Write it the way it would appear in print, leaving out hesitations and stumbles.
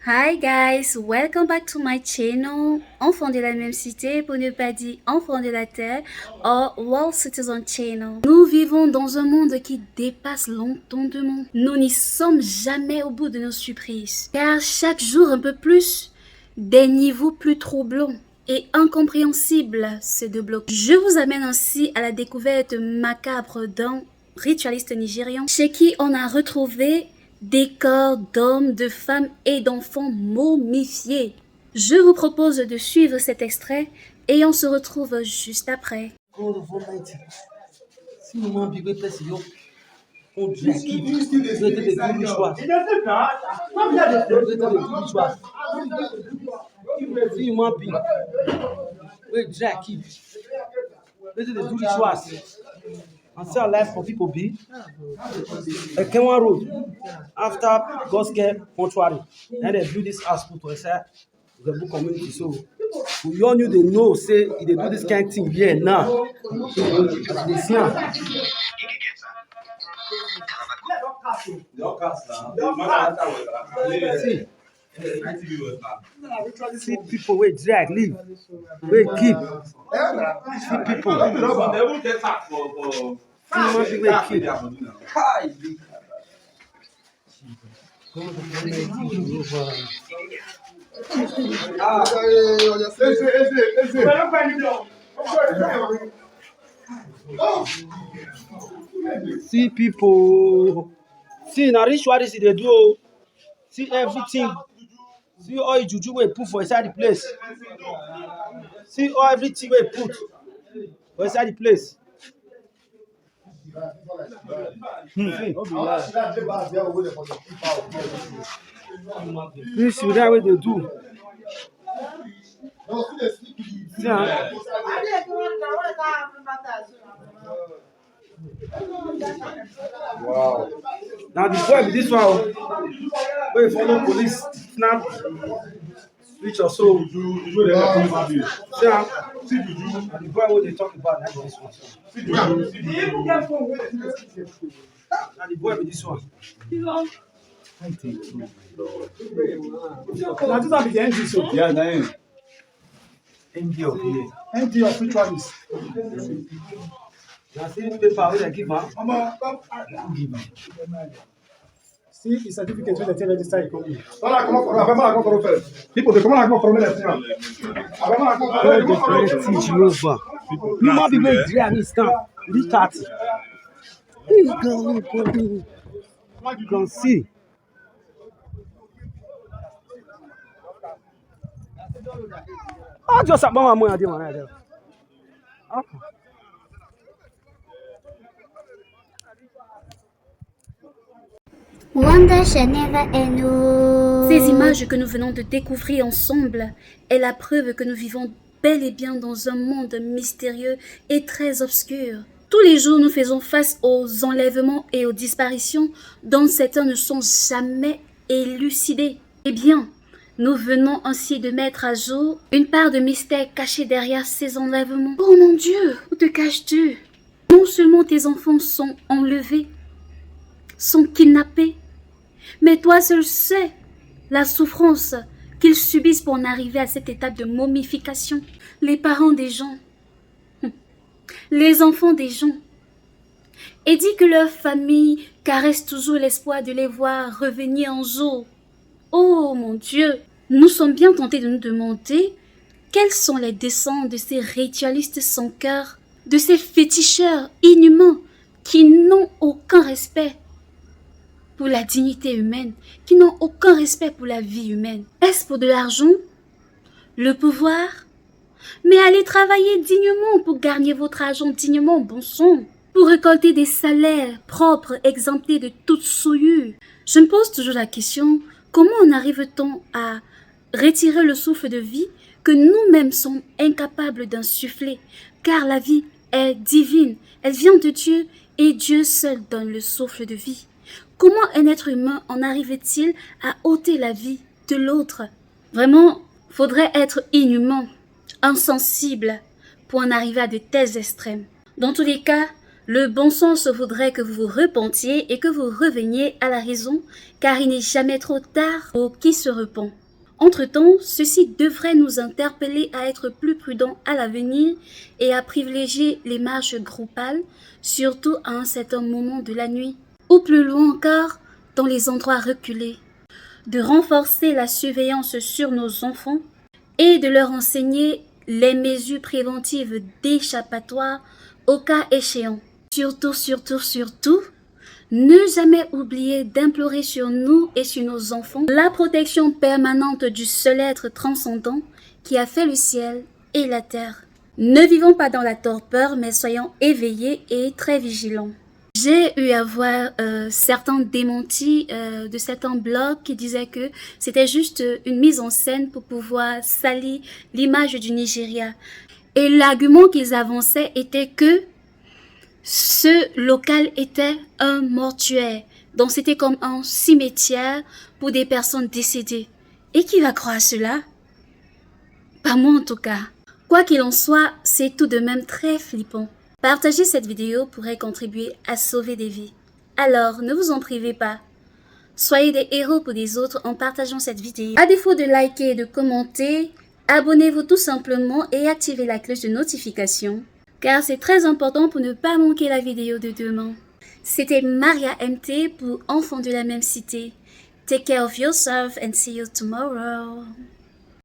Hi guys, welcome back to my channel, enfants de la même cité, pour ne pas dire enfants de la terre, or World Citizen Channel. Nous vivons dans un monde qui dépasse l'entendement. Nous n'y sommes jamais au bout de nos surprises, car chaque jour un peu plus, des niveaux plus troublants et incompréhensibles se débloquent. Je vous amène ainsi à la découverte macabre d'un ritualiste nigérian, chez qui on a retrouvé des corps d'hommes, de femmes et d'enfants momifiés. Je vous propose de suivre cet extrait et on se retrouve juste après. Until life for people be a Kenwan road after Gospel Mortuary. And they build this house put to inside the book community. So we all knew they know say if they do this kind of thing here now. As they see am. See people wey drag leave, wey keep. See people. See people. See na ritualist they do. See everything. See all the juju wey put for inside the place. See all everything wey put for inside the place. This is that way they do. See, wow. Now the boy with this one, wey follow police snap switch or so. See, now the boy wey they talk about that this one. Now the boy with this one. Now this one be the NG so. Yeah, na him. MD of here. NG of ritualist. Na see paper wey they give am. See the certificate wey they take register the company. People they come out from the teach Jehovah. Human being wey dey and stand reach 30. This girl you can see. I just about my money there right there. Wonder shall never end. Ces images que nous venons de découvrir ensemble est la preuve que nous vivons bel et bien dans un monde mystérieux et très obscur. Tous les jours, nous faisons face aux enlèvements et aux disparitions dont certains ne sont jamais élucidés. Eh bien, nous venons ainsi de mettre à jour une part de mystère cachée derrière ces enlèvements. Oh mon Dieu, où te caches-tu? Non seulement tes enfants sont enlevés, sont kidnappés, mais toi seul sais la souffrance qu'ils subissent pour en arriver à cette étape de momification. Les parents des gens, les enfants des gens, et dit que leur famille caresse toujours l'espoir de les voir revenir un jour. Oh mon Dieu, nous sommes bien tentés de nous demander quels sont les desseins de ces ritualistes sans cœur, de ces féticheurs inhumains qui n'ont aucun respect pour la dignité humaine, qui n'ont aucun respect pour la vie humaine. Est-ce pour de l'argent, le pouvoir? Mais allez travailler dignement pour gagner votre argent dignement, bon sang, pour récolter des salaires propres, exemptés de toute souillure. Je me pose toujours la question, comment en arrive-t-on à retirer le souffle de vie que nous-mêmes sommes incapables d'insuffler? Car la vie est divine, elle vient de Dieu et Dieu seul donne le souffle de vie. Comment un être humain en arrive-t-il à ôter la vie de l'autre? Vraiment, faudrait être inhumain, insensible pour en arriver à de tels extrêmes. Dans tous les cas, Le bon sens voudrait que vous vous repentiez et que vous reveniez à la raison, car il n'est jamais trop tard pour qui se repent. Entre-temps, ceci devrait nous interpeller à être plus prudents à l'avenir et à privilégier les marches groupales, surtout à un certain moment de la nuit, ou plus loin encore, dans les endroits reculés, de renforcer la surveillance sur nos enfants et de leur enseigner les mesures préventives d'échappatoire au cas échéant. Surtout, ne jamais oublier d'implorer sur nous et sur nos enfants la protection permanente du seul être transcendant qui a fait le ciel et la terre. Ne vivons pas dans la torpeur, mais soyons éveillés et très vigilants. J'ai eu à voir certains démentis de certains blogs qui disaient que c'était juste une mise en scène pour pouvoir salir l'image du Nigeria. Et l'argument qu'ils avançaient était que ce local était un mortuaire. Donc c'était comme un cimetière pour des personnes décédées. Et qui va croire cela? Pas moi en tout cas. Quoi qu'il en soit, c'est tout de même très flippant. Partager cette vidéo pourrait contribuer à sauver des vies. Alors, ne vous en privez pas. Soyez des héros pour les autres en partageant cette vidéo. À défaut de liker et de commenter, abonnez-vous tout simplement et activez la cloche de notification, car c'est très important pour ne pas manquer la vidéo de demain. C'était Maria MT pour Enfants de la même cité. Take care of yourself and see you tomorrow.